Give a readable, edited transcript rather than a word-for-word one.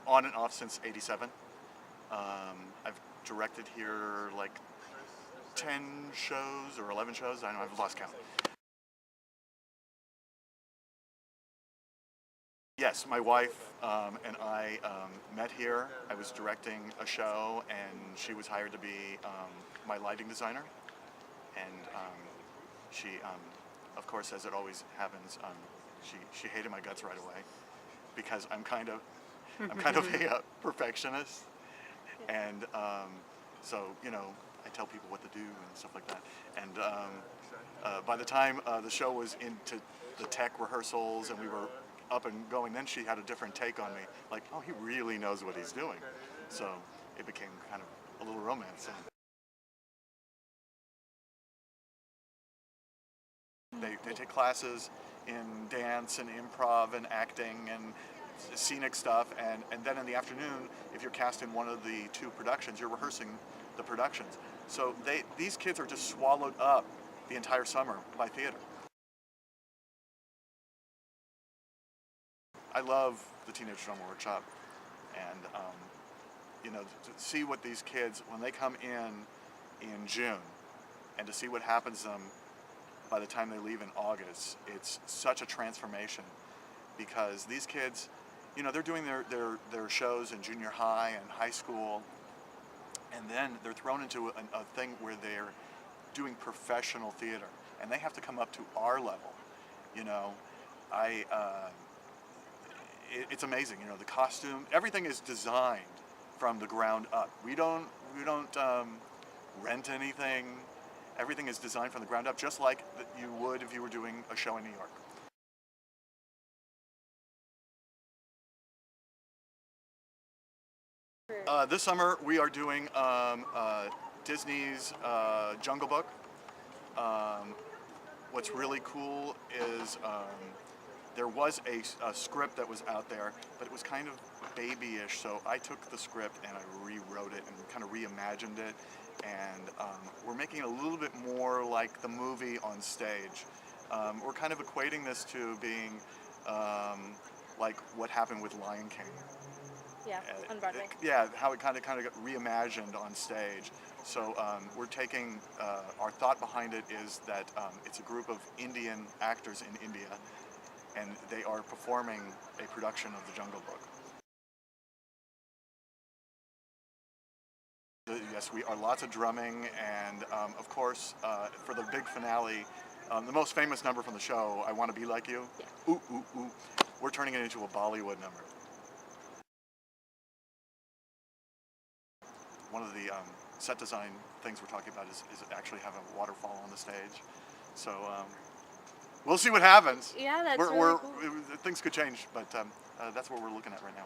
on and off since '87. I've directed here like 10 shows or 11 shows. I don't know, I've lost count. Yes, my wife and I met here. I was directing a show, and she was hired to be my lighting designer. And she, of course, as it always happens, she hated my guts right away because I'm kind of a perfectionist, and so I tell people what to do and stuff like that. And by the time the show was into the tech rehearsals and we were up and going, then she had a different take on me, like, oh, he really knows what he's doing. So it became kind of a little romance. They take classes in dance and improv and acting and scenic stuff, and then in the afternoon, if you're cast in one of the 2 productions, you're rehearsing the productions. So these kids are just swallowed up the entire summer by theater. I love the Teenage Drama Workshop, and to see what these kids, when they come in June, and to see what happens to them by the time they leave in August, it's such a transformation, because these kids, they're doing their shows in junior high and high school, and then they're thrown into a thing where they're doing professional theater, and they have to come up to our level. It's amazing. The costume, everything is designed from the ground up. We don't rent anything. Everything is designed from the ground up, just like you would if you were doing a show in New York. This summer we are doing Disney's Junglebook. What's really cool is there was a script that was out there, but it was kind of babyish, so I took the script and I rewrote it and kind of reimagined it, and we're making it a little bit more like the movie on stage. We're kind of equating this to being like what happened with Lion King. Yeah, on Broadway. Yeah, how it kind of got reimagined on stage. So we're taking, our thought behind it is that it's a group of Indian actors in India, and they are performing a production of the Jungle Book. Yes, we are lots of drumming, and of course, for the big finale, the most famous number from the show, I Want to Be Like You, yeah. Ooh, ooh, ooh, we're turning it into a Bollywood number. One of the set design things we're talking about is actually having a waterfall on the stage. So we'll see what happens. Yeah, that's really cool. Things could change, but that's what we're looking at right now.